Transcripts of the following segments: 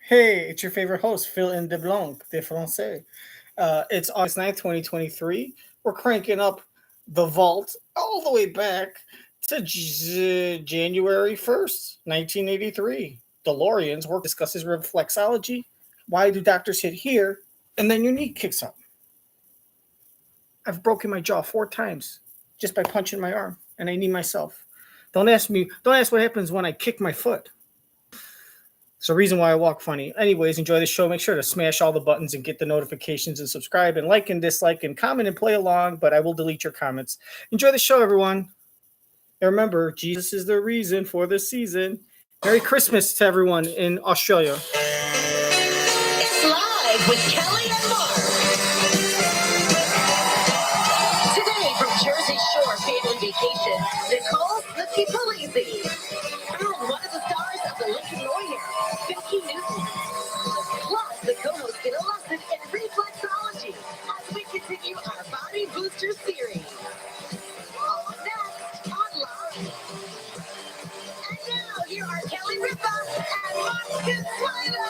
Hey, it's your favorite host, Phil in de Blanc, de Francais. It's August 9th, 2023. We're cranking up the vault all the way back to January 1st, 1983. DeLorean's work discusses reflexology. Why do doctors hit here? And then your knee kicks up. I've broken my jaw 4 times just by punching my arm, and I knee myself. Don't ask what happens when I kick my foot. It's the reason why I walk funny. Anyways, enjoy the show. Make sure to smash all the buttons and get the notifications and subscribe and like and dislike and comment and play along, but I will delete your comments. Enjoy the show, everyone. And remember, Jesus is the reason for the season. Merry Christmas to everyone in Australia. It's live with Kelly and Mark. Today from Jersey Shore Family Vacation, Nicole, Snooki, Polizzi. And one of the stars of the Lincoln Lawyer, Becki. Plus, the co-hosts get a lesson in reflexology as we continue our Body Booster series. All next online. And now, here are Kelly Ripa and Mark Consuelo.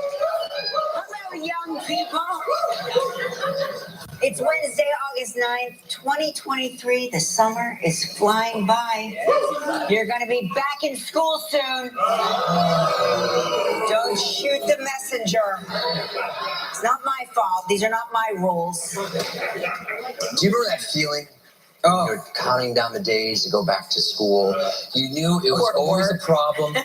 Hello, young people. It's Wednesday, August 9th, 2023. The summer is flying by. You're going to be back in school soon. Don't shoot the messenger. It's not my fault. These are not my rules. Do you remember that feeling? Oh. You're counting down the days to go back to school. You knew it was always a problem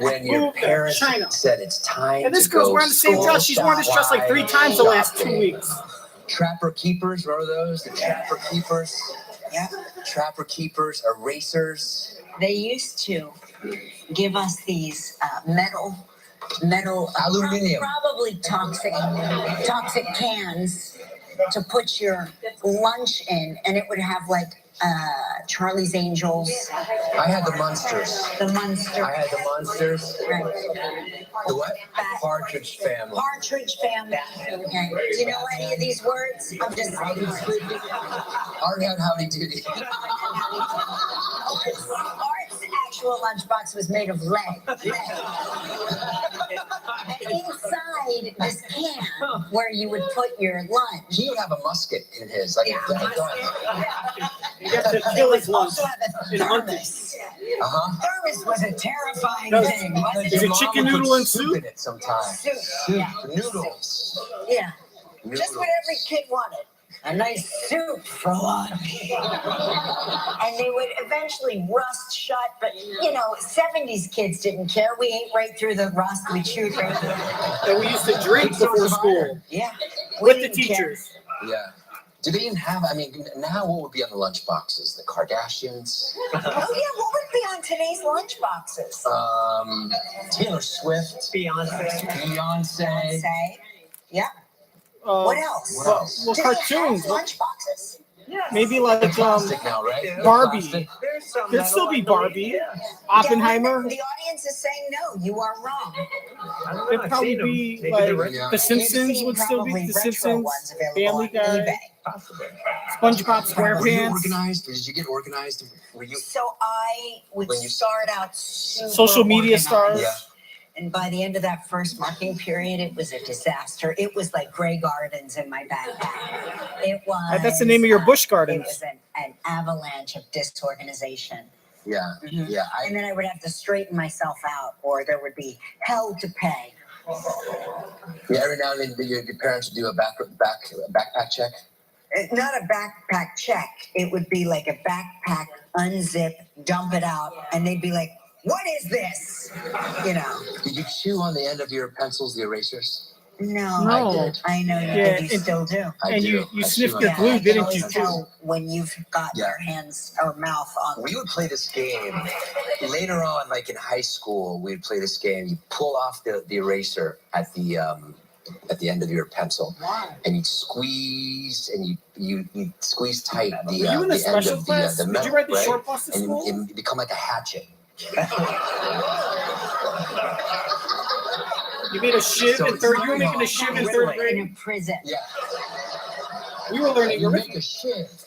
when your parents said it's time And this to girl's go wearing the same dress. She's worn this dress like 3 times the last 2 weeks. Trapper keepers, remember those? The trapper keepers? Yeah. Trapper keepers, erasers. They used to give us these metal, Aluminum. probably toxic cans to put your lunch in, and it would have like Charlie's Angels. I had the Munsters. The Munster. I had the Munsters. Right. The what? Partridge Family. Partridge Family. Okay. Do you know any of these words? I'm just saying. Art had Howdy Doody. Art's actual lunchbox was made of lead. And inside this can where you would put your lunch. He would have a musket in his. Like Yeah, a You have to kill his lunch. also have a thermos. Thermos was a terrifying thing, wasn't Is it? it chicken noodle and soup? In it sometimes. Soup. Yeah. Noodles. Yeah. Noodles. Just what every kid wanted. A nice soup for lunch. And they would eventually rust shut, but 70s kids didn't care. We ate right through the rust. We chewed right through it. And we used to drink before school Yeah. with the teachers. Yeah. Do they even have, now what would be on the lunch boxes? The Kardashians? Oh, yeah. What would be on today's lunch boxes? Taylor Swift. Beyonce. Say. Yeah. What else? What else? Well, Do cartoons. they have lunch boxes? Maybe like Plastic now, right? Barbie. Could still be Barbie. Oppenheimer. The audience is saying no. You are wrong. It'd probably be like The Simpsons would still be The Simpsons, Family Guy, SpongeBob Were you SquarePants, organized? Did you get organized? Were you? So I would When you- start out super social media organized. stars. Yeah. And by the end of that first marking period, it was a disaster. It was like Grey Gardens in my backpack. It was. That's the name of your Busch It Gardens. was an avalanche of disorganization. Yeah. Mhm. Yeah. And then I would have to straighten myself out, or there would be hell to pay. Every now and then your parents would do a backpack check. Not a backpack check. It would be like a backpack, unzip, dump it out, and they'd be like, "What is this?" Did you chew on the end of your pencils, the erasers? No, No. I know you Yeah, did. You still do. And you I sniffed chew the on glue, I didn't can you? always tell when you've got Yeah. your hands or mouth on. We would play this game later on, like in high school. We'd play this game. You pull off the eraser at the end of your pencil, and you squeeze, and you squeeze tight the Were you in the end special of class? the metal, Did you write the right? short bus to And school? you become like a hatchet. You made a shiv So in it's third. You very were making a hard. shiv in Really? third In grade. a prison. Yeah. We were learning You make arithmetic. a shiv.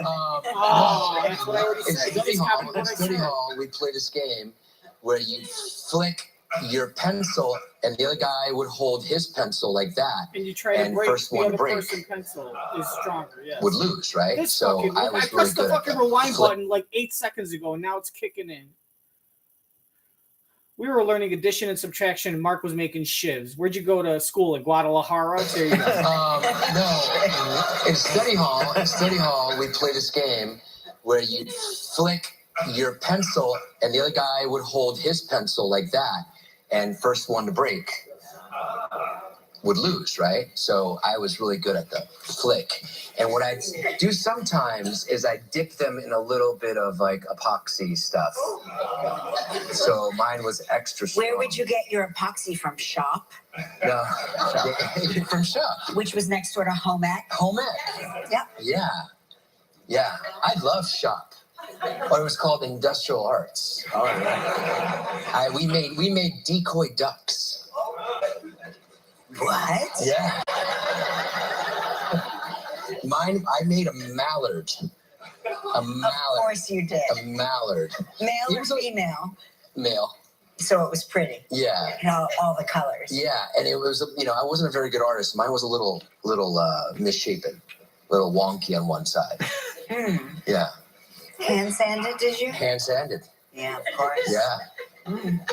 Oh, that's what I already In said. You study just hall, copied what I said. we play this game where you flick your pencil, and the other guy would hold his pencil like that, And you try to and break first the one to other break person's pencil is stronger. Yes. would lose, right? This So fucking, I I was really pressed the good fucking at the rewind flip. button like 8 seconds ago, and now it's kicking in. We were learning addition and subtraction, and Mark was making shivs. Where'd you go to school? At Guadalajara? There you go. No, in study hall, we play this game where you flick your pencil, and the other guy would hold his pencil like that, and first one to break would lose, right? So I was really good at the flick. And what I do sometimes is I dip them in a little bit of like epoxy stuff. So mine was extra strong. Where would you get your epoxy from? Shop? No, from Shop. Which was next door to Home Ec? Home Ec. Yep. Yeah. I love Shop. Or it was called Industrial Arts. All right. We made decoy ducks. What? Yeah. Mine, I made a mallard. Of course you did. A mallard. Male It or was a- female? Male. So it was pretty. Yeah. And all the colors. Yeah. And it was, I wasn't a very good artist. Mine was a little misshapen, a little wonky on one side. Yeah. Hand sanded, did you? Hand sanded. Yeah, of course. Yeah.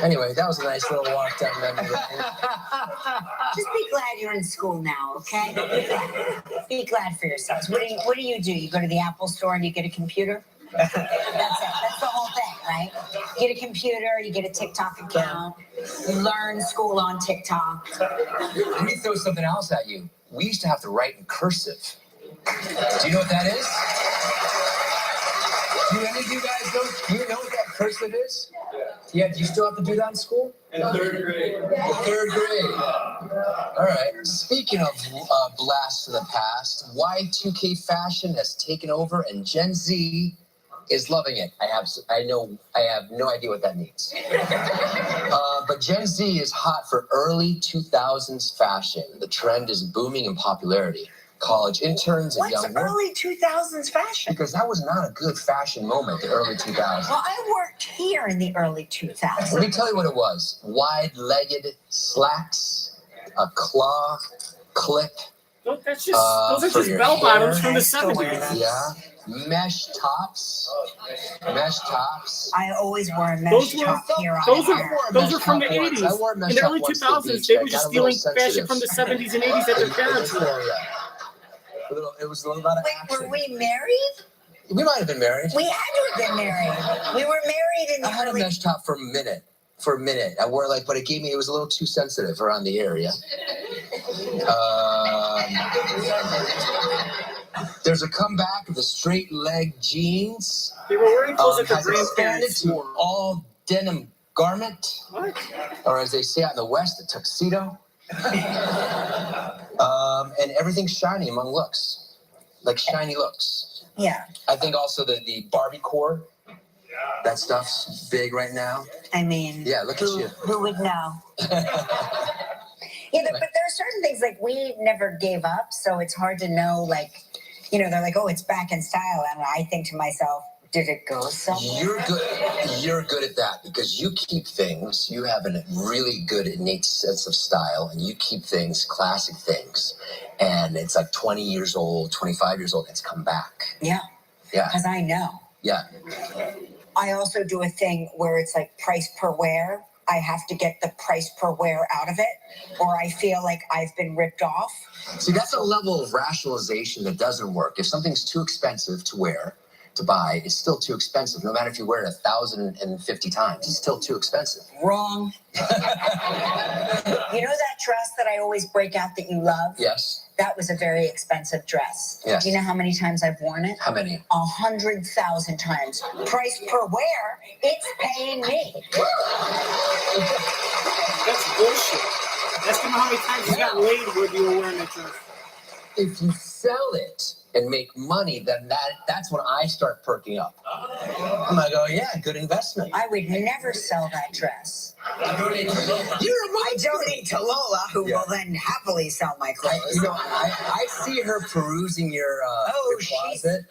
Anyway, that was a nice little walk down memory lane. Just be glad you're in school now, okay? Be glad for yourselves. What do you do? You go to the Apple store and you get a computer? That's it. That's the whole thing, right? You get a computer, you get a TikTok account, you learn school on TikTok. Let me throw something else at you. We used to have to write in cursive. Do you know what that is? Do any of you guys know? Do you know what that cursive is? Yeah, do you still have to do that in school? In third grade. Third grade. All right. Speaking of blasts to the past, Y2K fashion has taken over, and Gen Z is loving it. I have no idea what that means. But Gen Z is hot for early 2000s fashion. The trend is booming in popularity. College interns and What's young women. early 2000s fashion? Because that was not a good fashion moment, the early 2000s. Well, I worked here in the early 2000s. Let me tell you what it was. Wide-legged slacks, a claw clip. That's just those are for just your bell bottoms hair. from the I still wear 70s. them. Yeah. Mesh tops. I always wore a Those mesh were- top here. Those on are air. those are from the I wore 80s. mesh In the top early once to the 2000s, beach. they I were got just a little stealing fashion from the 70s and 80s that their parents wore. It was a lot of Wait, action. were we married? We might have been married. We had to have been married. We were married in I the had a early. mesh top for a minute. I wore but it was a little too sensitive around the area. There's a comeback of the straight leg jeans. They were wearing clothes that their Has expanded grandparents to wore. all denim garment, What? or as they say out in the West, a tuxedo. And everything's shiny among looks, like shiny looks. Yeah. I think also the Barbie core, that stuff's big right now. I mean, Yeah, look at you. Who would know? Yeah, but there are certain things like we never gave up, so it's hard to know. Like, they're like, "Oh, it's back in style," and I think to myself, "Did it go somewhere?" You're good at that because you keep things. You have a really good innate sense of style, and you keep things, classic things, and it's like 20 years old, 25 years old. It's come back. Yeah, Yeah, because I know. yeah. I also do a thing where it's like price per wear. I have to get the price per wear out of it, or I feel like I've been ripped off. See, that's a level of rationalization that doesn't work. If something's too expensive to wear, to buy is still too expensive. No matter if you wear it 1,050 times, it's still too expensive. Wrong. You know that dress that I always break out that you love? Yes. That was a very expensive dress. Yes. Do you know how many times I've worn it? How many? 100,000 times. Price per wear, it's paying me. That's bullshit. Ask him how many times you got laid when you were wearing that dress. If you sell it and make money, then that's when I start perking up. I'm like, oh yeah, good investment. I would never sell that dress. I donate to Lola, who will then happily sell my clothes. I see her perusing your closet.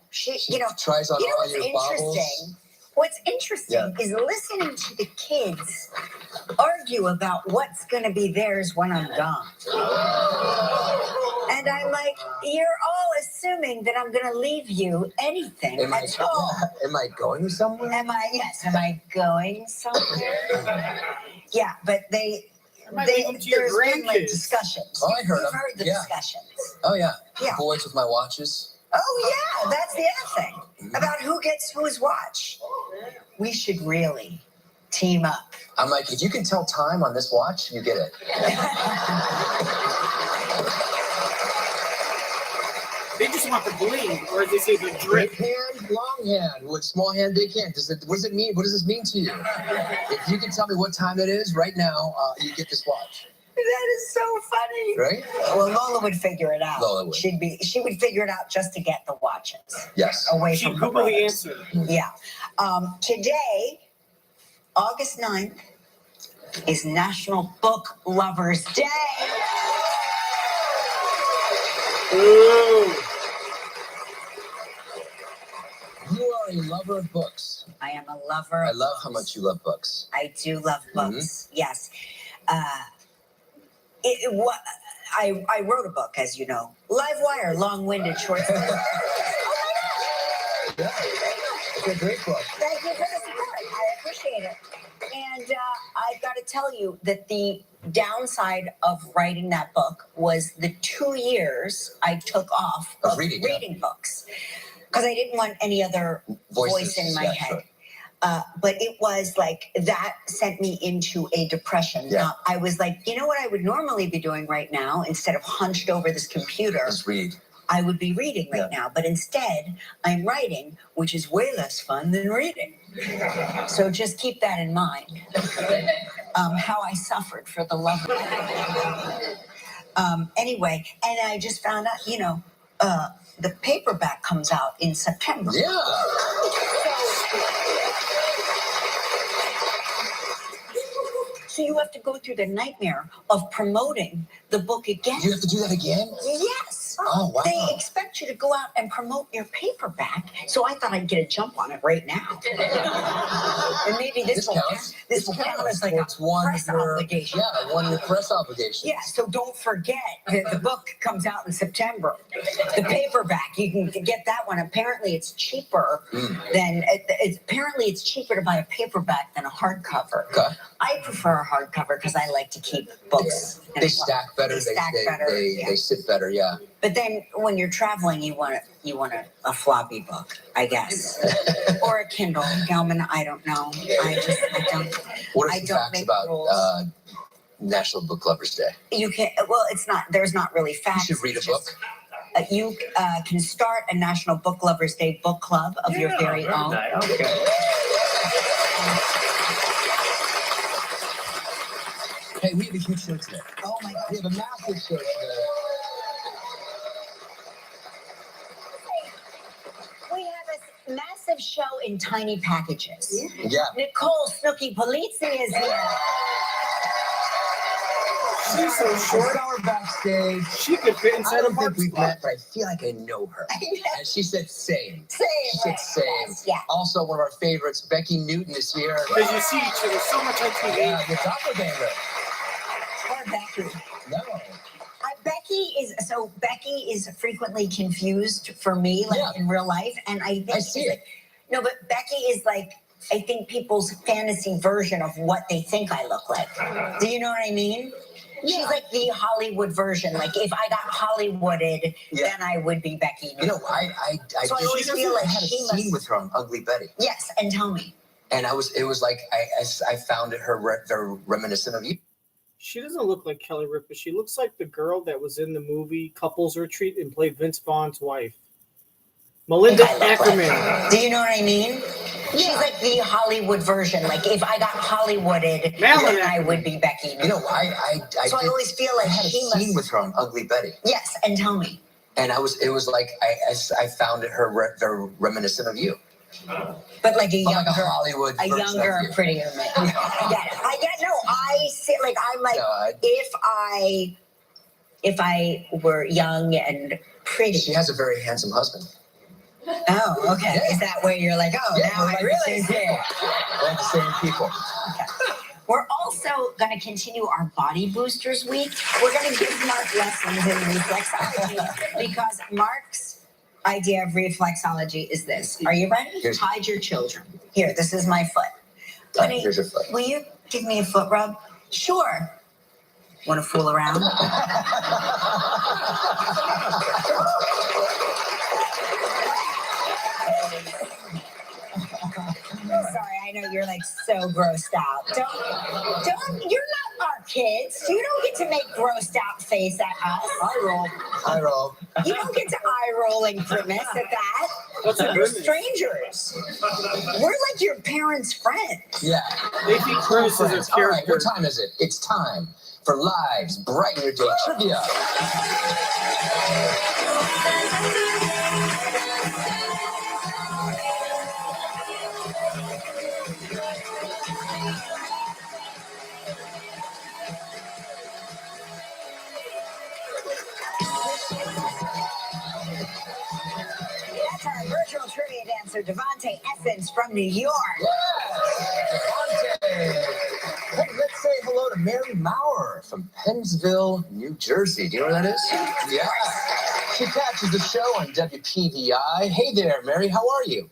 She tries on all your baubles. What's interesting is listening to the kids argue about what's going to be theirs when I'm gone. And I'm like, you're all assuming that I'm going to leave you anything at all. Am I going somewhere? Am I going somewhere? Yeah, but there's been like discussions. Oh, I heard You've them. heard the discussions. Oh, yeah. Yeah. Boys with my watches. Oh, yeah, that's the other thing. About who gets whose watch. We should really team up. I'm like, if you can tell time on this watch, you get it. They just want the bling, or as they say, the drip. Big hand, long hand. What small hand, big hand? What does it mean? What does this mean to you? If you can tell me what time it is right now, you get this watch. That is so funny. Right? Well, Lola would figure it out. Lola would. She would figure it out just to get the watches. Yes. Away She'd from her Google the brothers. answer. Yeah. Today, August 9th, is National Book Lovers Day. Ooh. You are a lover of books. I am a lover of I love books. how much you love books. I do love books. Yes. I wrote a book, as you know. Live Wire, long-winded short story. Yeah. It's a great book. Thank you for the support. I appreciate it. And I've got to tell you that the downside of writing that book was the 2 years I took off of reading books. Because I didn't want any other voice in my head. Sure. But it was like that sent me into a depression. Yeah. I was like, you know what I would normally be doing right now instead of hunched over this computer? Just read. I would be reading right now. But instead, I'm writing, which is way less fun than reading. So just keep that in mind. How I suffered for the love of it. Anyway, and I just found out, the paperback comes out in September. Yeah. So you have to go through the nightmare of promoting the book again. You have to do that again? Yes. Oh, wow. They expect you to go out and promote your paperback. So I thought I'd get a jump on it right now. And maybe this will count. This will count as like a press obligation. Yeah, one of your press obligations. Yeah, so don't forget that the book comes out in September. The paperback, you can get that one. Apparently it's cheaper than, apparently it's cheaper to buy a paperback than a hardcover. Okay. I prefer a hardcover because I like to keep books. Yeah. They stack better. They stack better. They sit better, yeah. But then when you're traveling, you want a floppy book, I guess. Or a Kindle. Gelman, I don't know. I don't. What are some facts about National Book Lovers Day? You can, there's not really facts. You should read a book. You can start a National Book Lovers Day book club of your very own. Okay. Hey, we have a huge show today. Oh my God. We have a massive show today. We have a massive show in tiny packages. Yeah. Nicole Snooki Polizzi is here. She's so short. I saw her backstage. She could fit inside I a don't park think we've spot. met, but I feel like I know her. And she said same. Same. She said same. Yes, yeah. Also, one of our favorites, Becki Newton, is here. Because you see each other so much on TV. Yeah, the doppelganger. Or Becki. No. Becki is frequently confused for me, in real life, and I think I see it. No, but Becki is I think people's fantasy version of what they think I look like. Do you know what I mean? She's like the Hollywood version. Like if I got Hollywooded, then I would be Becki. You know, I always feel like had a scene with her on Ugly Betty. Yes, and tell me. And it was like I found her very reminiscent of you. She doesn't look like Kelly Ripa. She looks like the girl that was in the movie Couples Retreat and played Vince Vaughn's wife. Melinda Ackerman. Do you know what I mean? She's like the Hollywood version. Like if I got Hollywooded, then I would be Becki. You know, I always feel like I had a scene with her on Ugly Betty. Yes, and tell me. And it was like I found her very reminiscent of you. But like a younger, Hollywood, prettier man. I get no. I sit like I'm like if I were young and pretty. She has a very handsome husband. Oh, okay. Yeah. Is that where you're like, now I really see it? We're the same people. Okay. We're also going to continue our Body Boosters week. We're going to give Mark lessons in reflexology because Mark's idea of reflexology is this. Are you ready? Hide your children. Here, this is my foot. Honey, here's your foot. Will you give me a foot rub? Sure. Want to fool around? Sorry, I know you're like so grossed out. Don't, you're not our kids. You don't get to make grossed out face at us. I roll. You don't get to eye roll and grimace at that. What's a We're strangers. We're like your parents' friends. Yeah. They think Chris is a character. All right, what time is it? It's time for Lives Brighten Your Day Trivia. That's our virtual trivia dancer, Devontae Essence from New York. Devontae. Hey, let's say hello to Mary Maurer from Pennsville, New Jersey. Do you know where that is? Yeah. She catches the show on WPVI. Hey there, Mary. How are you?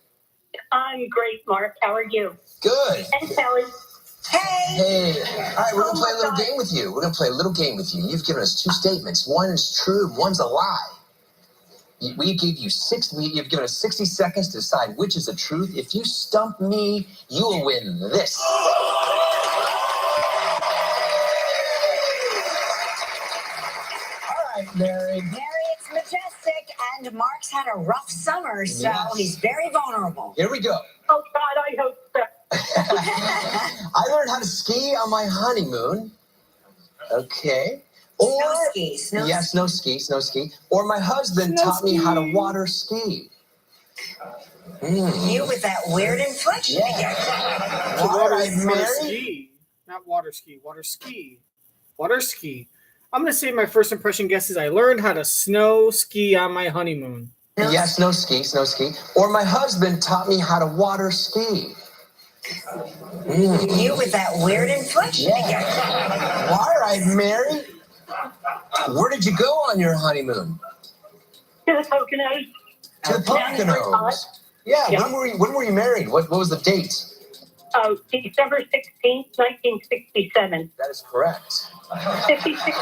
I'm great, Mark. How are you? Good. And Sally. Hey. All right, we're going to play a little game with you. We're going to play a little game with you. You've given us two statements. One is true, one's a lie. You've given us 60 seconds to decide which is the truth. If you stump me, you will win this. All right, Mary. It's majestic, and Mark's had a rough summer, so he's very vulnerable. Here we go. Oh, God, I hope so. I learned how to ski on my honeymoon. Okay. Snow ski. Snow ski. Or my husband taught me how to water ski. You with that weird inflection again. Water ski. Not water ski. Water ski. Water ski. I'm going to say my first impression guess is I learned how to snow ski on my honeymoon. Snow ski. Or my husband taught me how to water ski. You with that weird inflection again. All right, Mary. Where did you go on your honeymoon? To the Poconos. To the Poconos. Yeah. When were you married? What was the date? Oh, December 16th, 1967. That is correct. 56.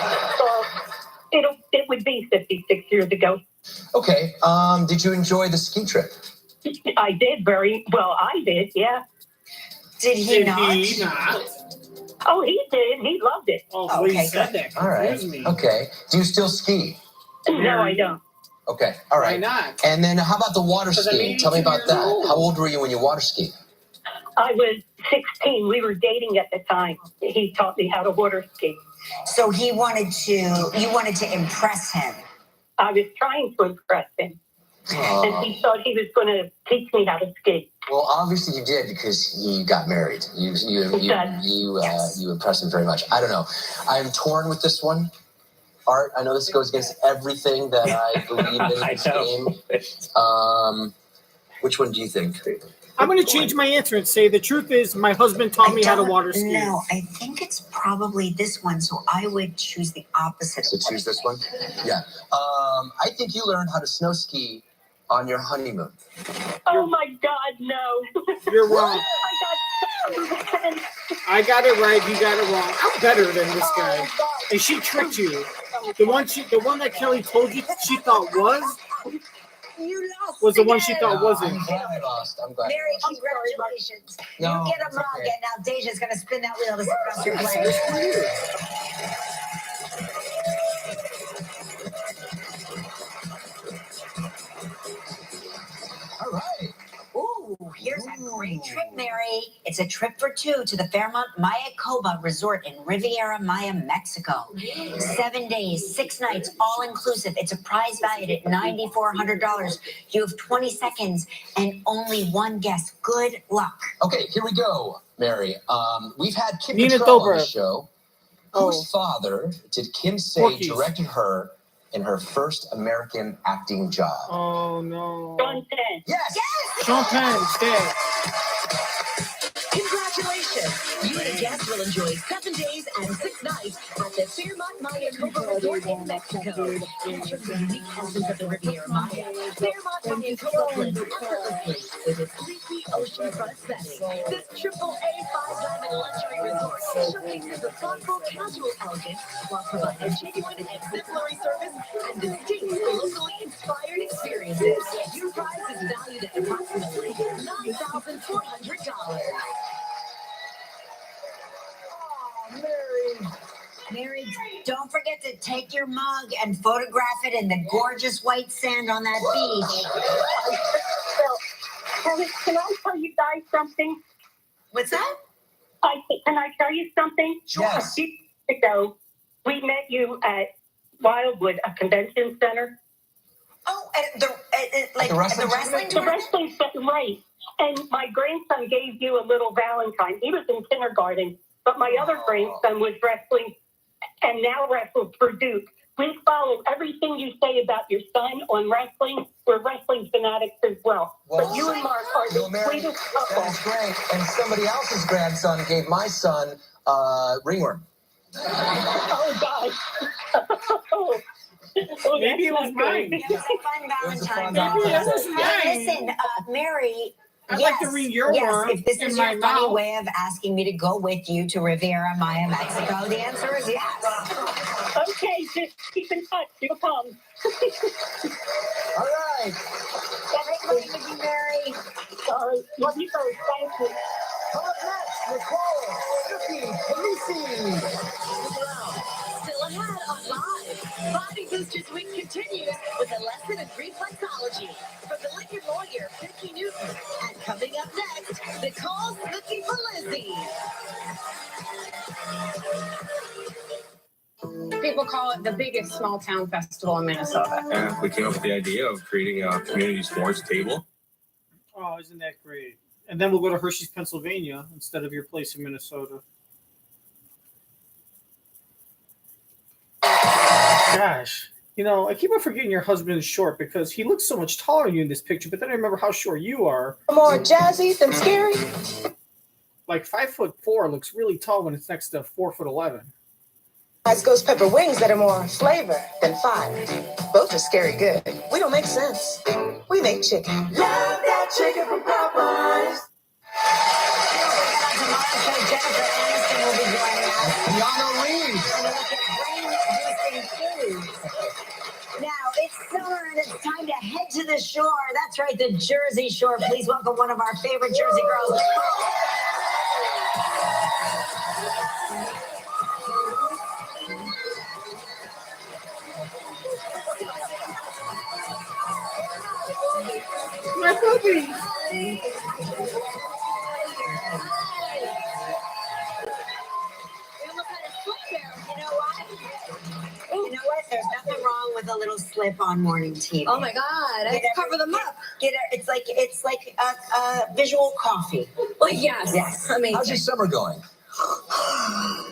It would be 56 years ago. Okay. Did you enjoy the ski trip? I did very well. I did, yeah. Did he not? Oh, he did. He loved it. Oh, okay, said that. All right. Me. Okay. Do you still ski? No, I don't. Okay. All right. Why not? And then how about the water skiing? Tell me about that. How old were you when you water skied? I was 16. We were dating at the time. He taught me how to water ski. So you wanted to impress him. I was trying to impress him. And he thought he was going to teach me how to ski. Well, obviously you did because you got married. You impressed him very much. I don't know. I'm torn with this one. Art, I know this goes against everything that I believe in this game. Which one do you think? I'm going to change my answer and say the truth is my husband taught me how to water ski. No, I think it's probably this one, so I would choose the opposite. So choose this one? Yeah. I think you learned how to snow ski on your honeymoon. Oh my God, no. You're wrong. I got I got it right. You got it wrong. I'm better than this guy. And she tricked you. The one that Kelly told you she thought was You lost the one again. she thought wasn't. I'm glad I lost. I'm glad. Mary, I lost. congratulations. No, you get a it's mug, okay. and now Deja's going to spin that wheel to sit off your plate. All right. Ooh, here's a great trip, Mary. It's a trip for two to the Fairmont Mayakoba Resort in Riviera Maya, Mexico. 7 days, 6 nights, all inclusive. It's a prize valued at $9,400. You have 20 seconds and only one guest. Good luck. Okay, here we go, Mary. We've had Kim Nina Cattrall on the Dobrev. show. Oh. Whose father did Kim say Porky's. directed her in her first American acting job? Oh no. Sean Penn. Yes! Sean Penn's dead. Congratulations! You and a guest will enjoy 7 days and 6 nights at the Fairmont Mayakoba Resort in Mexico. Capture the unique essence of the Riviera Maya. Fairmont Mayakoba blends effortlessly with its sleepy oceanfront setting. This triple-A 5-diamond luxury resort showcases the thoughtful, casual elegance while providing genuine exemplary service and distinct, locally inspired experiences. Your prize is valued at approximately $9,400. Mary, don't forget to take your mug and photograph it in the gorgeous white sand on that beach. So, can I tell you guys something? What's that? Can I tell you something? Yes. A few years ago, we met you at Wildwood, a convention center. Oh, at the wrestling The tournament? wrestling center, right. And my grandson gave you a little Valentine. He was in kindergarten, but my other grandson was wrestling and now wrestles for Duke. We follow everything you say about your son on wrestling. We're wrestling fanatics as well. But you and Mark are the Mary, sweetest couple. that is great. And somebody else's grandson gave my son ringworm. Oh, God. Oh, Maybe it was mine. It was a fun Valentine's Valentine's Day. Maybe it was Hey, mine. listen, Mary. I'd like to ring your worm if this in is my your funny mouth. way of asking me to go with you to Riviera Maya, Mexico, the answer is yes. Okay, just keep in touch. You'll come. All right. Great playing with you, Mary. Sorry. Love you both. Thank you. Come up next, Nicole, Snooki, Polizzi. Stick around. Still ahead on Live. Body Boosters Week continues with a lesson in reflexology from the liquor lawyer, Becki Newton. And coming up next, Nicole, Snooki, Polizzi. People call it the biggest small town festival in Minnesota. And we came up with the idea of creating a community sports table. Oh, isn't that great? And then we'll go to Hershey's, Pennsylvania instead of your place in Minnesota. Gosh, I keep on forgetting your husband is short because he looks so much taller than you in this picture, but then I remember how short you are. More jazzy than scary. Like 5'4" looks really tall when it's next to 4'11". Ice Ghost Pepper wings that are more flavor than fire. Both are scary good. We don't make sense. We make chicken. Love that chicken from Popeyes. Tomorrow's show, Jennifer Aniston will be joining us. Keanu Reeves. And look at brain-boosting foods. Now, it's summer and it's time to head to the shore. That's right, the Jersey Shore. Please welcome one of our favorite Jersey girls. My puppy. You know what? There's nothing wrong with a little slip on morning TV. Oh my God! I cover them up. It's like a visual coffee. Well, yes. Yes. I mean, How's your summer going?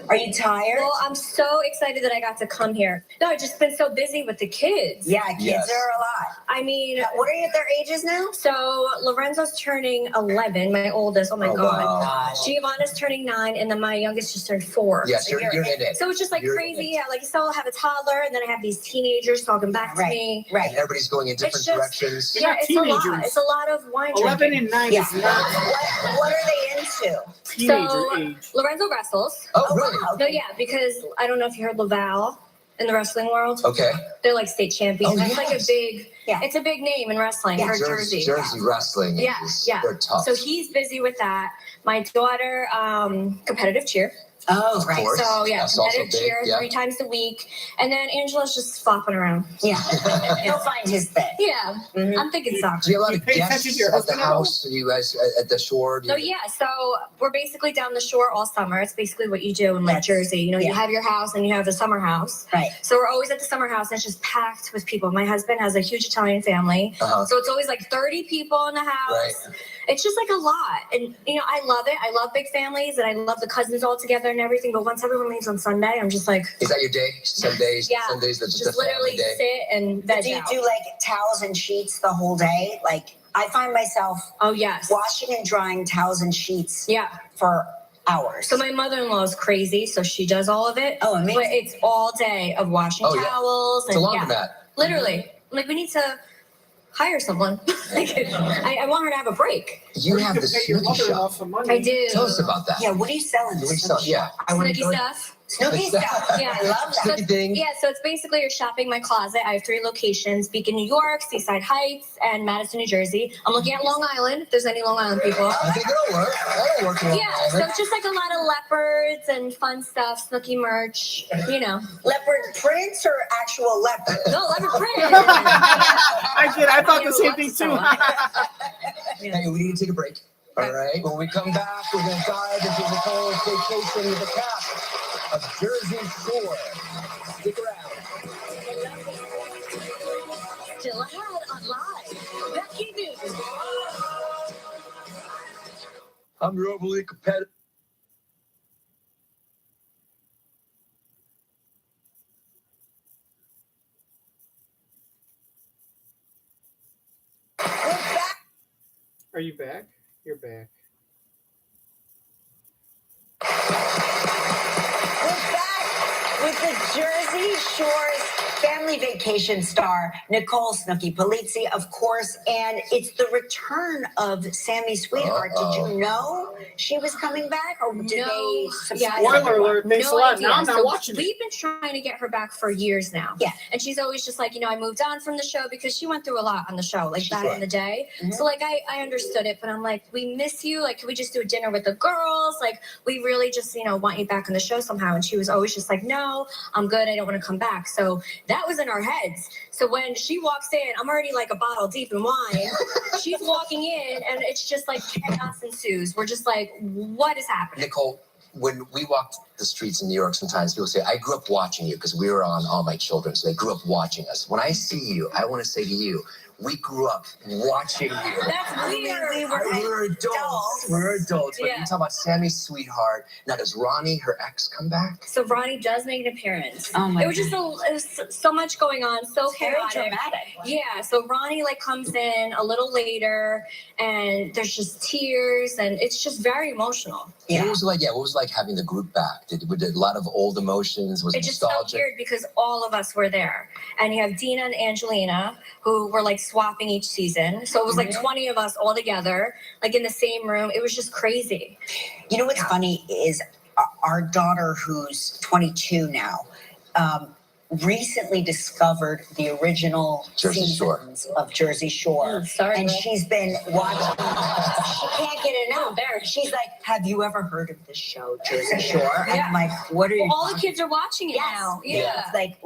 Are you tired? well, I'm so excited that I got to come here. No, I've just been so busy with the kids. Yeah, kids Yes. are a lot. I mean, What are their ages now? so Lorenzo's turning 11, my oldest. Oh my God. Wow. Gosh. Giovanna's turning 9, and then my youngest just turned 4. Yes, you're in it. So it's just like You're in crazy. it. Yeah, like still have a toddler, and then I have these teenagers talking back to me. Right. And everybody's going in different It's just- directions. They're Yeah, not it's a lot. teenagers. It's a lot of wine 11 drinking. and 9 Yeah. is not What are they into? teenager So age. Lorenzo wrestles. Oh, really? No, yeah, because I don't know if you heard Laval in the wrestling world. Okay. They're like state champions. Oh, It's like a big, it's a big name in wrestling for Jersey. Jersey wrestling. They're tough. So he's busy with that. My daughter, competitive cheer. Oh, right. So yeah, That's also competitive big, cheer 3 times a week, and then Angela's just flopping around. Yeah. He'll find his thing. Yeah, I'm thinking soccer. Do you have a lot of pay attention guests to your at the husband at house? Are you guys at the shore? So yeah, so we're basically down the shore all summer. It's basically what you do in like Jersey. You know, you have your house and you have the summer house. Right. So we're always at the summer house and it's just packed with people. My husband has a huge Italian family. So it's always like 30 people in the house. Right. It's just like a lot. And, you know, I love it. I love big families and I love the cousins all together and everything. But once everyone leaves on Sunday, I'm just like. Is that your day? Sundays? Yeah. Sundays, that's just literally day. sit and veg Do you out. do like towels and sheets the whole day? Like I find myself washing and drying towels and sheets for hours. So my mother-in-law is crazy, so she does all of it. Oh, amazing. But it's all day of washing towels. It's a And laundromat. literally. Like we need to hire someone. Like, I want her to have a break. You have the Pay your Snooki mother-in-law shop. some money. I do. Tell us about that. Yeah, what are you selling? What are you selling? Yeah. I want to Snooki go. stuff. Snooki stuff. Yeah. I love that. Snooki thing. Yeah, so it's basically you're shopping my closet. I have 3 locations: Beacon, New York, Seaside Heights, and Madison, New Jersey. I'm looking at Long Island, if there's any Long Island people. I think that'll work. That'll work. Yeah, so it's just like a lot of leopards and fun stuff, Snooki merch, you know. Leopard prints or actual leopard? No, leopard print. I thought the same thing too. Hey, we need to take a break. All right. When we come back, we're going to dive into Nicole's vacation with the cast of Jersey Shore. Stick around. Still ahead on Live. Becki News. I'm your overly competitive. Are you back? You're back. We're back with the Jersey Shore's family vacation star, Nicole Snooki Polizzi, of course, and it's the return of Sammy Sweetheart. Did you know she was coming back, or did they surprise Spoiler everyone? alert, thanks a lot. Now I'm not watching it. We've been trying to get her back for years now. Yeah. And she's always just like, you know, I moved on from the show because she went through a lot on the show, like back Sure. in the day. So like I understood it, but I'm like, we miss you. Like, can we just do a dinner with the girls? Like, we really just, you know, want you back on the show somehow. And she was always just like, no, I'm good. I don't want to come back. So that was in our heads. So when she walks in, I'm already like a bottle deep in wine. She's walking in and it's just like chaos ensues. We're just like, what is happening? Nicole, when we walked the streets in New York, sometimes people say, I grew up watching you because we were on All My Children. So they grew up watching us. When I see you, I want to say to you, we grew up watching you. That's weird. We're adults. We're adults. But Yeah. you talk about Sammy's sweetheart. Now, does Ronnie, her ex, come back? So Ronnie does make an appearance. Oh my It was just it was so much going on, so Very chaotic. dramatic. Yeah, so Ronnie like comes in a little later, and there's just tears, and it's just very emotional. What was it like? Yeah, what was it like having the group back? Did a lot of old emotions? Was it It just felt nostalgic? weird because all of us were there, and you have Dina and Angelina who were like swapping each season. So it was like 20 of us all together, like in the same room. It was just crazy. You know what's funny is our daughter, who's 22 now, recently discovered the original Jersey Shore. seasons of Jersey Shore. Sorry, and girl. she's been watching. She can't get I'm enough. embarrassed. She's like, have you ever heard of this show, Jersey Shore? And Yeah. I'm like, what are you All the talking kids are watching it Yes. now. Yeah. Yeah. It's like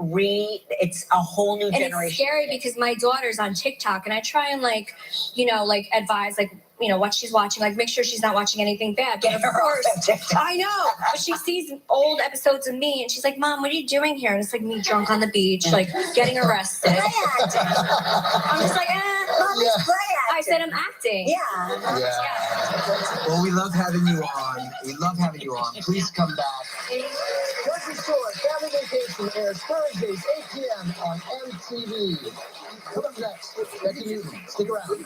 it's a whole new And it's generation. scary because my daughter's on TikTok and I try and like, you know, like advise like, you know, what she's watching, like make sure she's not watching anything bad. But Get of her off course, of TikTok. I know. But she sees old episodes of me and she's like, Mom, what are you doing here? And it's like me drunk on the beach, like getting arrested. Play acting. I'm just like, Mom, Yeah. it's play I acting. said I'm acting. Yeah. Yeah. Well, we love having you on. We love having you on. Please come back. Jersey Shore Family Vacation airs Thursdays, 8 p.m. on MTV. Coming up next, Becki Newton. Stick around.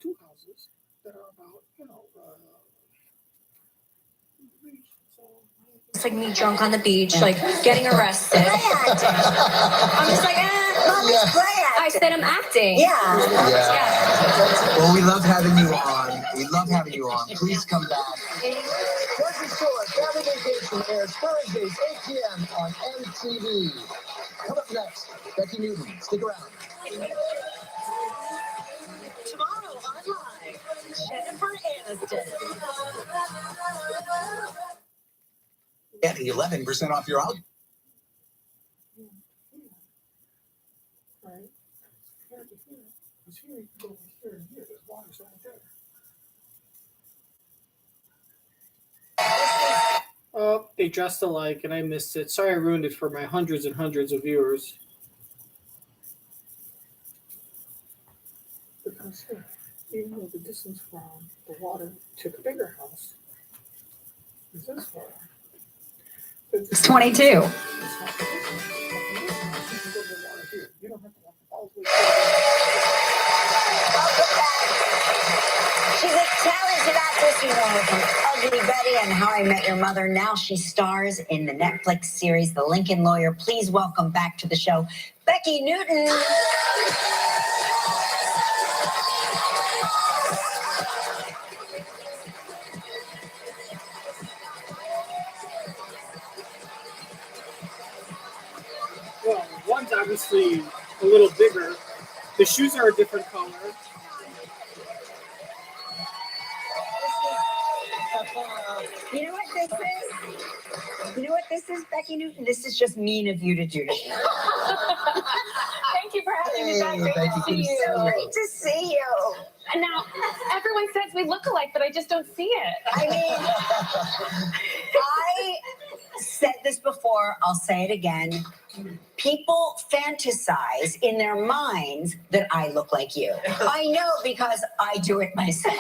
Two houses that are about, It's like me drunk on the beach, like getting arrested. Play acting. I'm just like, Mom, it's play acting. I said I'm acting. Yeah. Yeah. Well, we love having you on. We love having you on. Please come back. Jersey Shore Family Vacation airs Thursdays, 8 p.m. on MTV. Coming up next, Becki Newton. Stick around. Tomorrow on Live, Jennifer Aniston. Get 11% off your outfit. Oh, they dressed alike and I missed it. Sorry I ruined it for my hundreds and hundreds of viewers. Because even though the distance from the water to the bigger house is this far. It's 22. You don't have to walk all the way. She's a talented actress, you know her from Ugly Betty and How I Met Your Mother. Now she stars in the Netflix series The Lincoln Lawyer. Please welcome back to the show, Becki Newton. Well, one's obviously a little bigger. The shoes are a different color. You know what this is? You know what this is, Becki Newton? This is just mean of you to do to me. Thank you for having me back. Great Thank to you. see you. So great to see you. And now everyone says we look alike, but I just don't see it. I mean, I said this before, I'll say it again. People fantasize in their minds that I look like you. I know because I do it myself.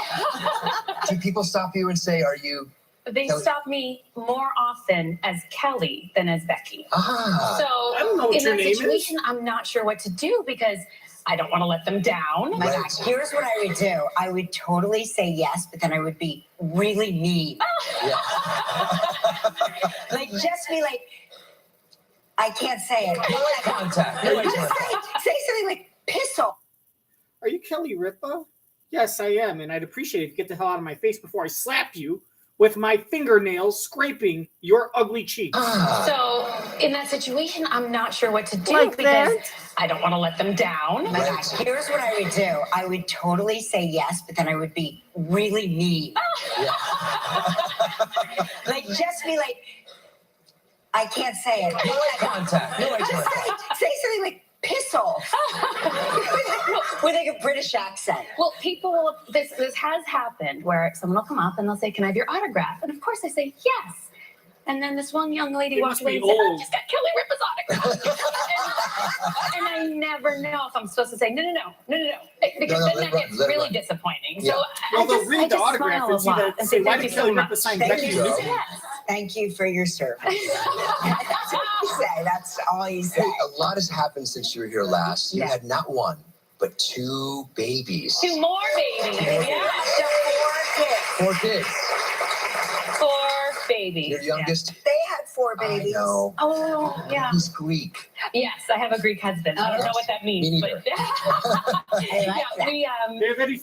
Do people stop you and say, are you? They Kelly. stop me more often as Kelly than as Becki. Ah. So I don't know what in your that name is. situation, I'm not sure what to do because I don't want to let them down. My Right. gosh, here's what I would do. I would totally say yes, but then I would be really mean. Yeah. Like, just be like, I can't say it. No eye contact. No eye Just contact. say something like, piss off. Are you Kelly Ripa? Yes, I am, and I'd appreciate it if you get the hell out of my face before I slap you with my fingernails scraping your ugly cheeks. Ah. So in that situation, I'm not sure what to do Like because that? I don't want to let them down. My Right. gosh, here's what I would do. I would totally say yes, but then I would be really mean. Yeah. Like, just be like, I can't say it. No eye contact. No eye Just contact. say something like, piss off. With like a British accent. Well, people, this has happened where someone will come up and they'll say, "Can I have your autograph?" And of course I say yes. And then this one young lady They walked must away be and said, "I old." just got Kelly Ripa's autograph." and I never know if I'm supposed to say no, because No, then let that it run, gets let it really run. disappointing. Yeah. So Well, I they'll just, read I the just autograph smile and see a lot that- and say, say, "Why "Thank did you Kelly so Ripa much." sign Thank Becki you. Newton?" Yes. Thank you for your service. That's what you say. That's all you say. Hey, a lot has happened since you were here last. You Yeah. had not one, but 2 babies. 2 more babies. Yeah. So 4 kids. 4 kids. 4 babies. Your youngest? They had 4 babies. I know. Oh, yeah. He's Greek. Yes, I have a Greek husband. I don't know what that means, Me but I like yeah,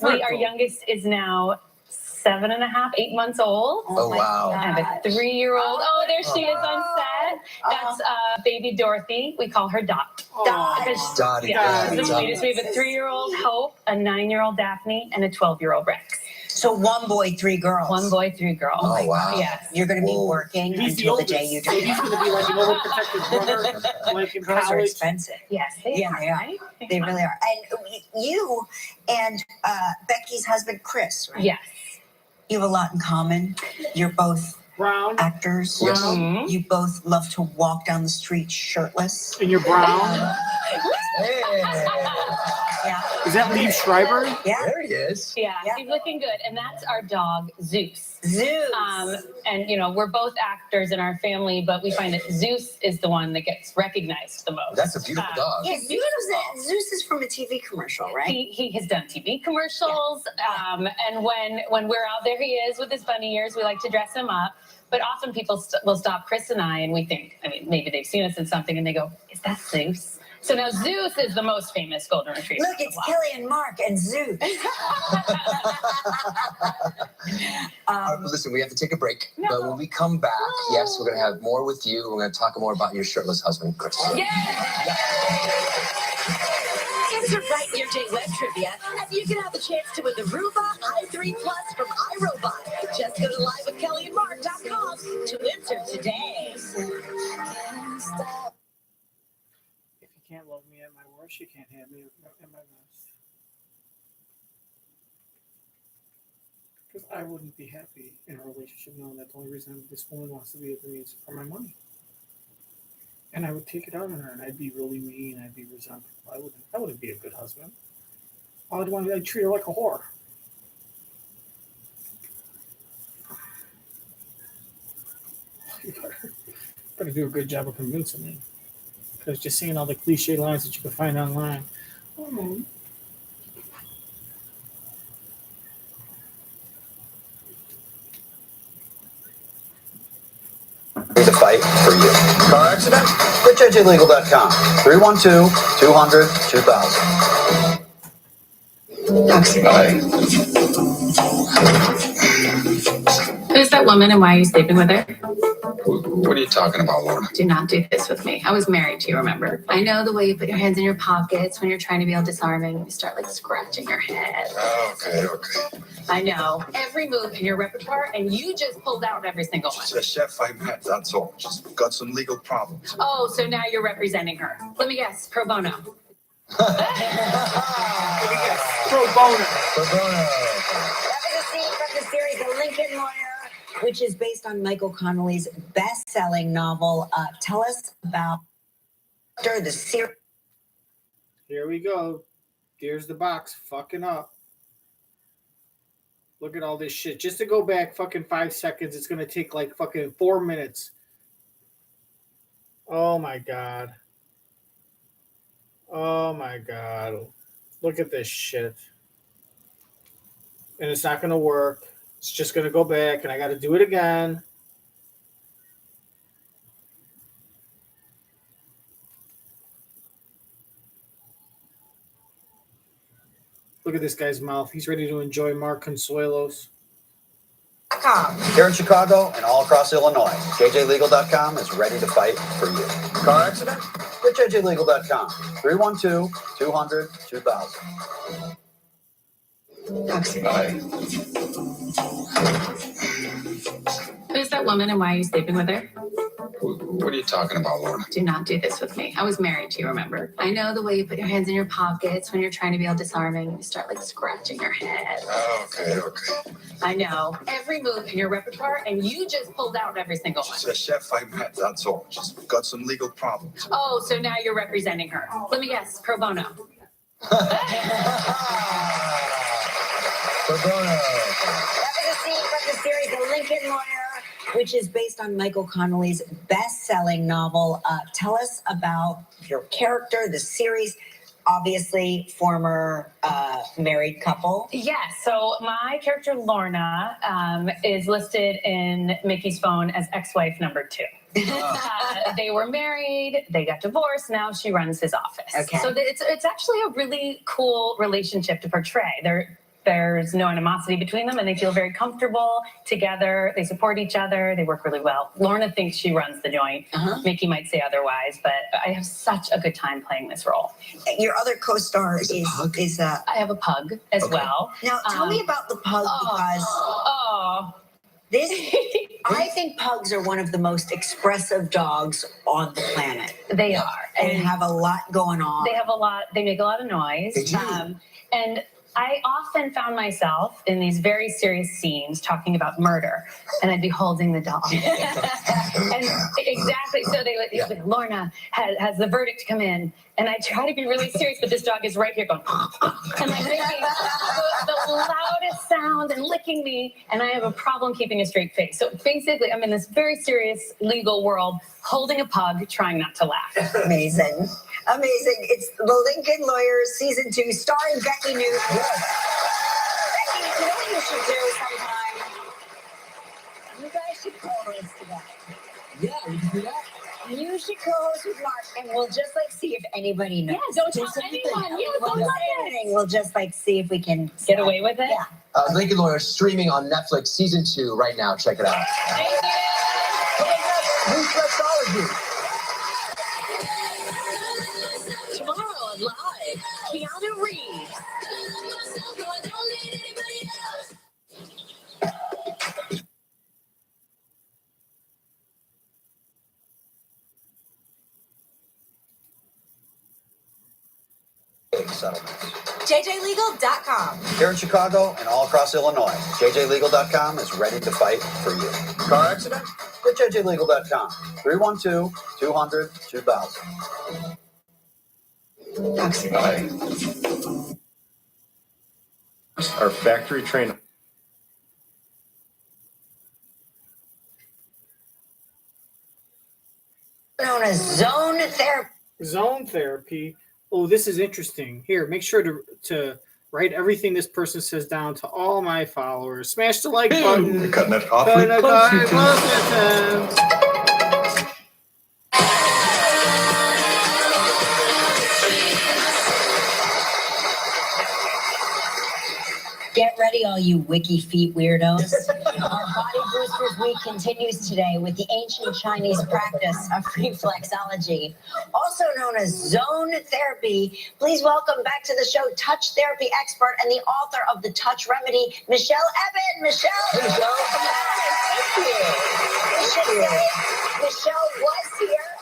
that. our youngest is now 7.5, 8 months old. Oh, my wow. I have a 3-year-old. Oh, there she is on set. That's baby Dorothy. We call her Dot. Aw. Dottie. Yeah, Dottie. she's the sweetest. We have a 3-year-old Hope, a 9-year-old Daphne, and a 12-year-old Rex. So 1 boy, 3 girls. 1 boy, 3 girls. Oh, wow. Yes. You're going to be Whoa. working He's the until the oldest, day you so die. he's going to be like an overprotective brother, like in Girls are college. expensive. Yes, they Yeah, are. they are. Right? They really are. And you and Becky's husband, Chris, right? Yes. You have a lot in common. You're both Brown, actors. Yes. Mhm. You both love to walk down the street shirtless. and you're brown. Hey. Yeah. Is that Liev Schreiber? Yeah. There he is. Yeah, Yeah. he's looking good. And that's our dog, Zeus. Zeus. And, we're both actors in our family, but we find that Zeus is the one that gets recognized the most. That's a beautiful dog. Yeah, Zeus is from a TV commercial, right? He has done TV commercials, and when we're out there, he is with his bunny ears. We like to dress him up, but often people will stop Chris and I, and we think, maybe they've seen us in something, and they go, "Is that Zeus?" So now Zeus is the most famous golden retriever. Look, it's Kelly and Mark and Zeus. Listen, we have to take a break. No. But when we come back, yes, we're going to have more with you. We're going to talk more about your shirtless husband, Chris. Answer right in your J Web trivia, and you can have the chance to win the Roomba i3 Plus from iRobot. Just go to livewithkellyandmark.com to enter today. If you can't love me at my worst, you can't have me at my best. Because I wouldn't be happy in a relationship knowing that the only reason this woman wants to be with me is for my money. And I would take it out on her, and I'd be really mean. I'd be resentful. I wouldn't be a good husband. I'd treat her like a whore. You better do a good job of convincing me. Because just seeing all the cliche lines that you can find online. To fight for you. Car accident? With JJLegal.com. 312-200-2000. Who's that woman and why are you sleeping with her? What are you talking about, Lorna? Do not do this with me. I was married to you, remember? I know the way you put your hands in your pockets when you're trying to be all disarming and you start like scratching your head. Okay. I know every move in your repertoire and you just pulled out every single one. She's a chef I met, that's all. She's got some legal problems. Oh, so now you're representing her. Let me guess, pro bono. Pro bono. Pro bono. That was a scene from the series The Lincoln Lawyer, which is based on Michael Connelly's best-selling novel. Tell us about the series. Here we go. Here's the box fucking up. Look at all this shit. Just to go back fucking 5 seconds, it's going to take like fucking 4 minutes. Oh my God. Oh my God. Look at this shit. And it's not going to work. It's just going to go back and I got to do it again. Look at this guy's mouth. He's ready to enjoy Mark Consuelos. Here in Chicago and all across Illinois, JJLegal.com is ready to fight for you. Car accident? With JJLegal.com. 312-200-2000. Who's that woman and why are you sleeping with her? What are you talking about, Lorna? Do not do this with me. I was married to you, remember? I know the way you put your hands in your pockets when you're trying to be all disarming and you start like scratching your head. Okay. I know every move in your repertoire and you just pulled out every single one. She's a chef I met, that's all. She's got some legal problems. Oh, so now you're representing her. Let me guess, pro bono. Pro bono. That was a scene from the series The Lincoln Lawyer, which is based on Michael Connelly's best-selling novel. Tell us about your character, the series. Obviously, former married couple. Yes, so my character Lorna is listed in Mickey's phone as ex-wife number 2. They were married, they got divorced, now she runs his office. Okay. So it's actually a really cool relationship to portray. There's no animosity between them and they feel very comfortable together. They support each other. They work really well. Lorna thinks she runs the joint. Mickey might say otherwise, but I have such a good time playing this role. Your other co-star is I have a pug as well. Now, tell me about the pug because this. I think pugs are one of the most expressive dogs on the planet. They are. And have a lot going on. They have a lot. They make a lot of noise. They do. And I often found myself in these very serious scenes talking about murder, and I'd be holding the dog. And exactly, so they would, Lorna has the verdict come in, and I try to be really serious, but this dog is right here going, and like making the loudest sound and licking me, and I have a problem keeping a straight face. So basically, I'm in this very serious legal world, holding a pug, trying not to laugh. Amazing. It's The Lincoln Lawyer, Season 2, starring Becki Newton. Becki, you know what you should do sometime? You guys should call us together. Yeah, we can do that. You should co-host with Mark, and we'll just like see if anybody knows. Yeah, don't tell anyone. Yeah, We'll don't just say say anything. We'll just like see if we can Get away with it? Yeah. Lincoln Lawyer streaming on Netflix season 2 right now. Check it out. Thank you. Reflexology. Tomorrow on Live, Keanu Reeves. Settlements. JJLegal.com. Here in Chicago and all across Illinois, JJLegal.com is ready to fight for you. Car accident? Get JJLegal.com. 312-200-2000. Our factory trained. Known as zone therapy. Zone therapy. Oh, this is interesting. Here, make sure to write everything this person says down to all my followers. Smash the like button. You're cutting it off. Cutting it Close off. it. Close it. Get ready, all you wiki feet weirdos. Our Body Boosters Week continues today with the ancient Chinese practice of reflexology, also known as zone therapy. Please welcome back to the show touch therapy expert and the author of The Touch Remedy, Michelle Ebbin. Michelle, welcome back. Thank you. We should say Michelle was here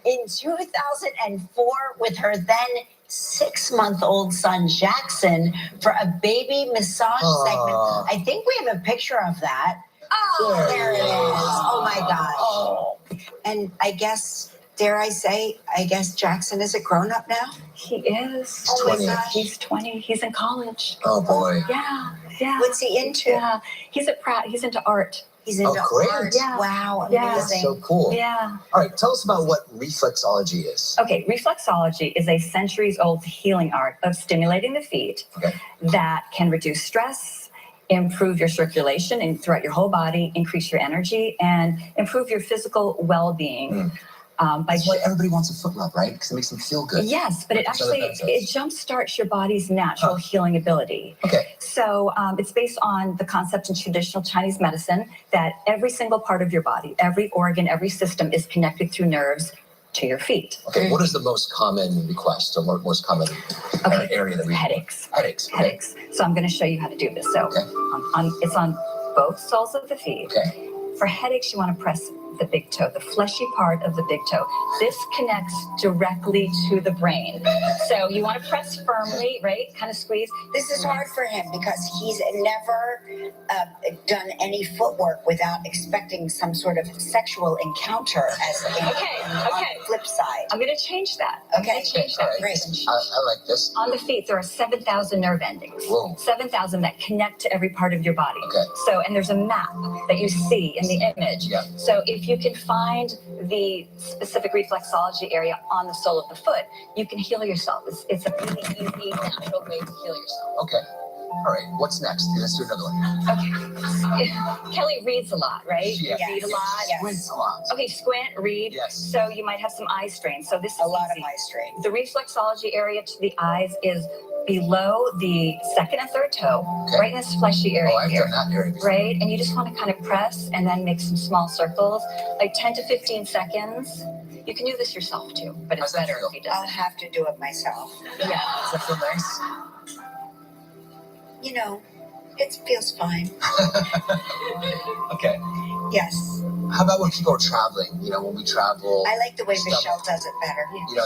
in 2004 with her then 6-month-old son Jackson for a baby massage segment. I think we have a picture of that. Oh, there it is. Oh my gosh. Oh. And I guess, dare I say, I guess Jackson is a grown-up now? He is. Oh my gosh. He's 20. He's in college. Oh boy. Yeah. Yeah. What's he into? Yeah. He's at Pratt. He's into art. He's into great. art. Yeah. Wow, Yeah. amazing. That's so cool. Yeah. All right, tell us about what reflexology is. Okay, reflexology is a centuries-old healing art of stimulating the feet that can reduce stress, improve your circulation and throughout your whole body, increase your energy, and improve your physical well-being. That's why everybody wants a foot rub, right? Because it makes them feel good. Yes, but it jumpstarts your body's natural healing ability. Okay. So it's based on the concept in traditional Chinese medicine that every single part of your body, every organ, every system is connected through nerves to your feet. Okay, what is the most common request or most common area that we Headaches. Headaches. Okay. Headaches. So I'm going to show you how to do this. So it's on both soles of the feet. Okay. For headaches, you want to press the big toe, the fleshy part of the big toe. This connects directly to the brain. So you want to press firmly, right? Kind of squeeze. This is hard for him because he's never done any footwork without expecting some sort of sexual encounter as on the flip side. I'm going to change that. Okay, change that. Great. I like this. On the feet, there are 7,000 nerve endings. Whoa. 7,000 that connect to every part of your body. Okay. So, and there's a map that you see in the image. Yeah. So if you can find the specific reflexology area on the sole of the foot, you can heal yourself. It's a really easy, natural way to heal yourself. Okay. All right. What's next? Let's do another one. Okay. Kelly reads a lot, right? Yeah. You read a lot. Yes. Squints a lot. Okay, squint, read. Yes. So you might have some eye strain. So this is A lot easy. of eye strain. The reflexology area to the eyes is below the second and third toe, right in this fleshy area I've here. done that area before. Right? And you just want to kind of press and then make some small circles, like 10 to 15 seconds. You can do this yourself too, but it's better if you do I'll it. have to do it myself. Yeah. Does that feel nice? You know, it feels fine. Okay. Yes. How about when people are traveling? You know, when we travel. I like the way stomach, Michelle does it better. You know,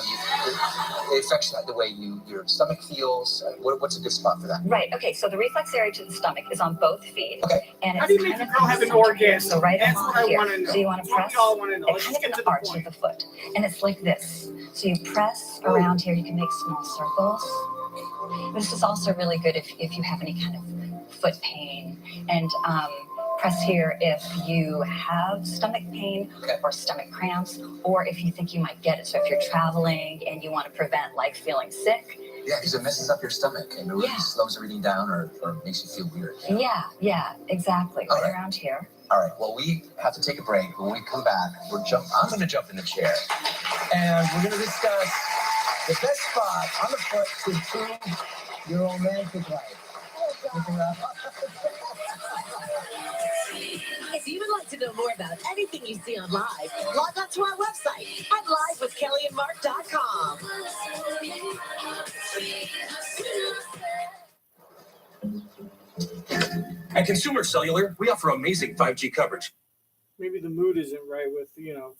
it affects the way your stomach feels. What's a good spot for that? Right. Okay. So the reflex area to the stomach is on both feet. Okay. And How it's do you make kind a of girl have an orgasm? So right That's along what I here. want to know. So you want to That's press. what we all want to know. It's Let's kind just of get to the the arch point. of the foot, and it's like this. So you press around here. You can make small circles. This is also really good if you have any kind of foot pain, and press here if you have stomach pain or stomach cramps, or if you think you might get it. So if you're traveling and you want to prevent like feeling sick, Yeah, because it messes up your stomach and it really slows everything down or makes you feel weird. Yeah, exactly. All right. Around here. All right, well, we have to take a break. When we come back, I'm going to jump in the chair. And we're going to discuss the best spot on the foot to improve your romantic life. If you would like to know more about anything you see on Live, log on to our website at livewithkellyandmark.com. At Consumer Cellular, we offer amazing 5G coverage. Maybe the mood isn't right with,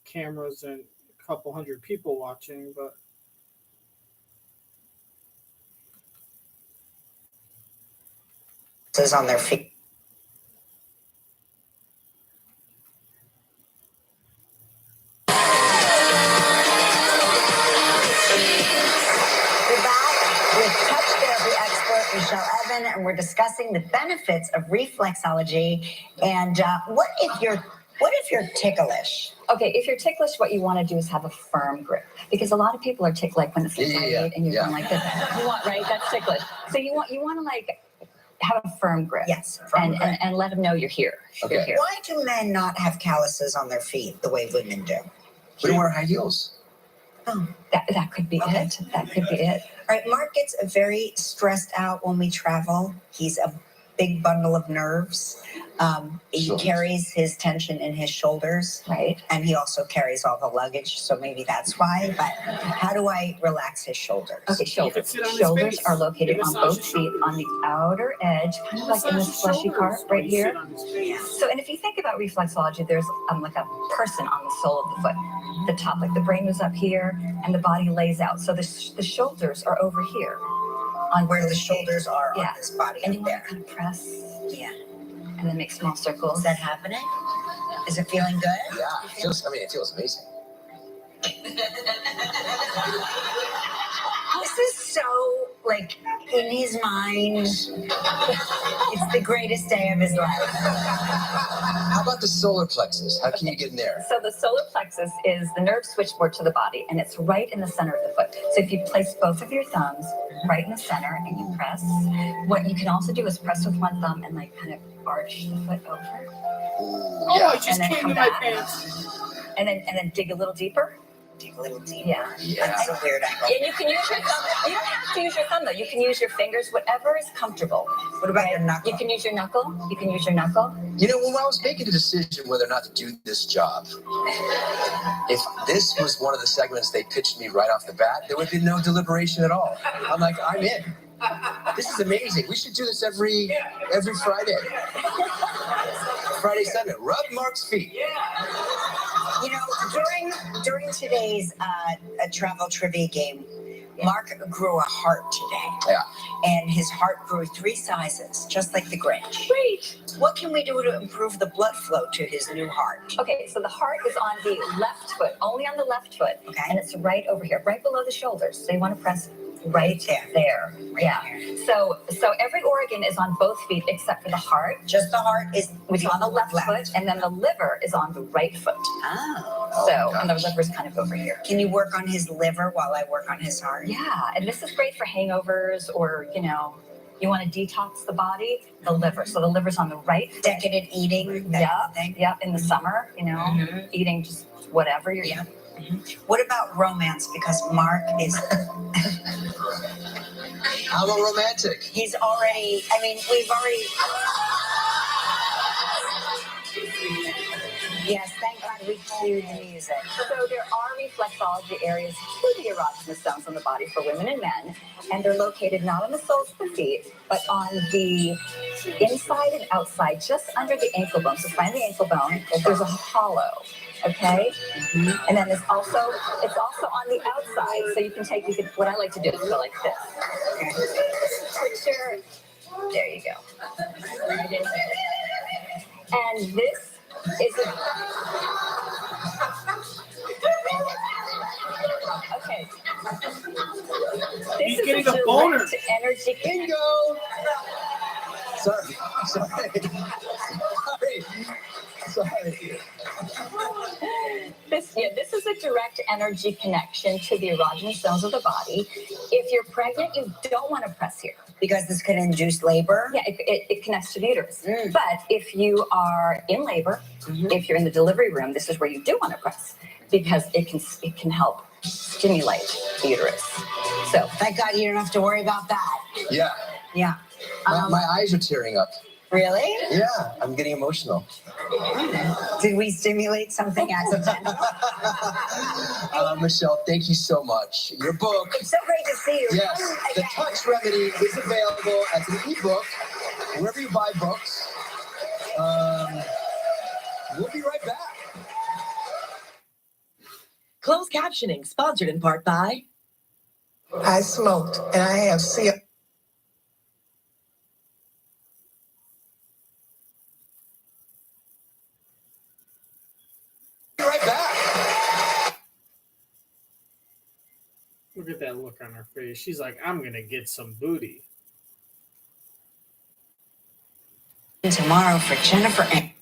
cameras and a couple hundred people watching, but Is on their feet. We're back with touch therapy expert Michelle Ebbin, and we're discussing the benefits of reflexology. And what if you're ticklish? Okay, if you're ticklish, what you want to do is have a firm grip, because a lot of people are ticklish, like when it's light and you're going like this. You want, right? That's ticklish. So you want to like have a firm grip. Yes, and let them know you're here. Okay. You're here. Why do men not have calluses on their feet the way women do? We don't wear high heels. Oh, That could be it. That could be it. All right, Mark gets very stressed out when we travel. He's a big bundle of nerves. He carries his tension in his shoulders, right? And he also carries all the luggage, so maybe that's why. But how do I relax his shoulders? Okay, shoulders. Shoulders are located on both feet on the outer edge, kind of like in this fleshy part right here. So, and if you think about reflexology, there's like a person on the sole of the foot. The top, like the brain is up here, and the body lays out. So the shoulders are over here, on where the shoulders are on this body. And you want to kind of press, and then make small circles. Is that happening? Is it feeling good? Yeah, it feels amazing. This is so, like, in his mind, it's the greatest day of his life. How about the solar plexus? How can you get in there? So the solar plexus is the nerve switchboard to the body, and it's right in the center of the foot. So if you place both of your thumbs right in the center and you press, what you can also do is press with one thumb and like kind of arch the foot over. Oh, I just came in my pants. And then dig a little deeper. Dig a little deeper. Yeah. That's a weird angle. And you can use your thumb. You don't have to use your thumb though. You can use your fingers, whatever is comfortable. What about your knuckle? You can use your knuckle. You can use your knuckle. You know, when I was making a decision whether or not to do this job, if this was one of the segments they pitched me right off the bat, there would be no deliberation at all. I'm like, I'm in. This is amazing. We should do this every Friday. Friday segment. Rub Mark's feet. You know, during today's travel trivia game, Mark grew a heart today. Yeah. And his heart grew 3 sizes, just like the Grinch. Great. What can we do to improve the blood flow to his new heart? Okay, so the heart is on the left foot, only on the left foot. Okay. And it's right over here, right below the shoulders. So you want to press right there. There. So every organ is on both feet except for the heart. Just the heart is which is on the left foot, and then the liver is on the right foot. Oh. And the liver's kind of over here. Can you work on his liver while I work on his heart? Yeah, and this is great for hangovers or, you want to detox the body, the liver. So the liver's on the right foot. Decadent eating. Yep, in the summer, eating just whatever you're eating. What about romance? Because Mark is... I'm a romantic. We've already... Yes, thank God we cued the music. So there are reflexology areas to the erogenous zones on the body for women and men, and they're located not on the soles of the feet, but on the inside and outside, just under the ankle bone. So find the ankle bone. There's a hollow. Okay, and then it's also on the outside. So you can what I like to do is go like this. There you go. Right in there. And this is okay. He's This getting is a boner. Energy. Bingo. Sorry. This is a direct energy connection to the erogenous zones of the body. If you're pregnant, you don't want to press here. Because this could induce labor? Yeah, it connects to the uterus. But if you are in labor, if you're in the delivery room, this is where you do want to press because it can help stimulate the uterus. So Thank God you don't have to worry about that. Yeah. Yeah. My eyes are tearing up. Really? Yeah, I'm getting emotional. Did we stimulate something accidental? Michelle, thank you so much. Your book. It's so great to see you. Yes, The Touch Remedy is available as an ebook wherever you buy books. We'll be right back. Closed captioning sponsored in part by I smoked and I have Be right back. Look at that look on her face. She's like, I'm going to get some booty. Tomorrow for Jennifer and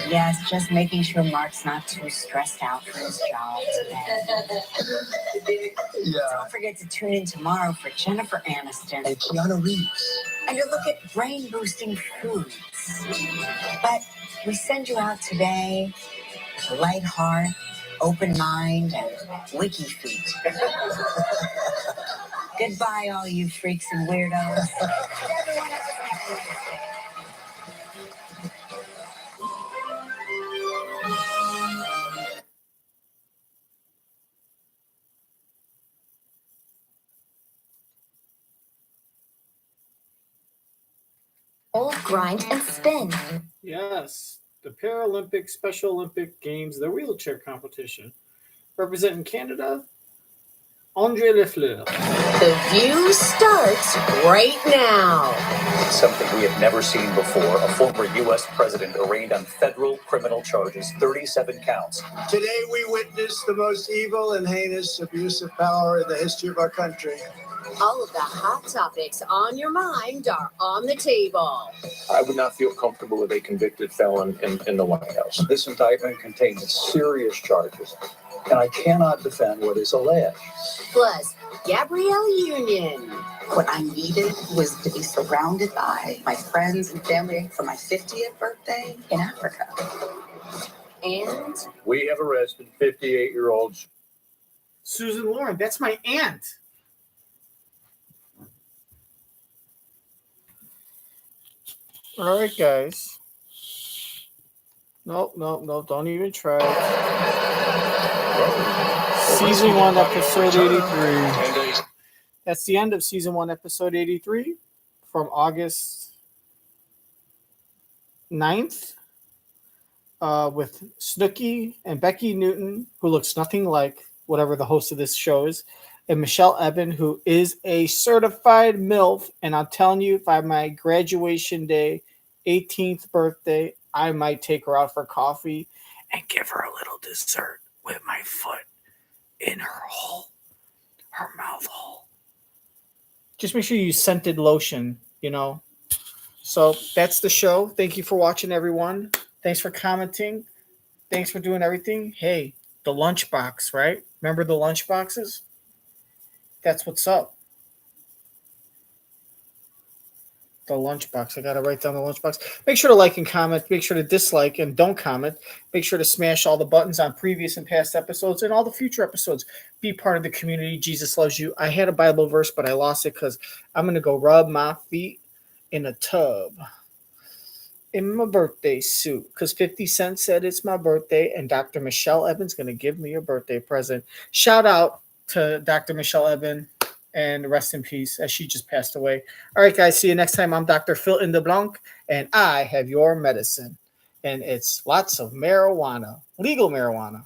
yes, just making sure Mark's not too stressed out for his job today. Yeah. Don't forget to tune in tomorrow for Jennifer Aniston And Keanu Reeves. and to look at brain boosting foods. But we send you out today, light heart, open mind, and wiki feet. Goodbye, all you freaks and weirdos. Everyone have a great Wednesday. Old grind and spin. Yes, the Paralympic Special Olympic Games, the wheelchair competition. Representing Canada, Andre Lefleur. The View starts right now. Something we have never seen before. A former U.S. president arraigned on federal criminal charges, 37 counts. Today we witness the most evil and heinous abuse of power in the history of our country. All of the hot topics on your mind are on the table. I would not feel comfortable with a convicted felon in the White House. This indictment contains serious charges, and I cannot defend what is alleged. Plus, Gabrielle Union. What I needed was to be surrounded by my friends and family for my 50th birthday in Africa. And We have arrested 58-year-old Susan Lauren, that's my aunt. All right, guys. Nope, don't even try. Season 1, episode 83. That's the end of season 1, episode 83 from August 9th with Snooki and Becki Newton, who looks nothing like whatever the host of this show is, and Michelle Ebbin, who is a certified MILF. And I'm telling you, if I have my graduation day, 18th birthday, I might take her out for coffee and give her a little dessert with my foot in her hole, her mouth hole. Just make sure you use scented lotion, So that's the show. Thank you for watching, everyone. Thanks for commenting. Thanks for doing everything. Hey, the lunchbox, right? Remember the lunch boxes? That's what's up. The lunchbox. I got to write down the lunchbox. Make sure to like and comment. Make sure to dislike and don't comment. Make sure to smash all the buttons on previous and past episodes and all the future episodes. Be part of the community. Jesus loves you. I had a Bible verse, but I lost it because I'm going to go rub my feet in a tub in my birthday suit because 50 Cent said it's my birthday, and Dr. Michelle Ebbin's going to give me a birthday present. Shout out to Dr. Michelle Ebbin, and rest in peace as she just passed away. All right, guys, see you next time. I'm Dr. Phil in the Blanc, and I have your medicine, and it's lots of marijuana, legal marijuana.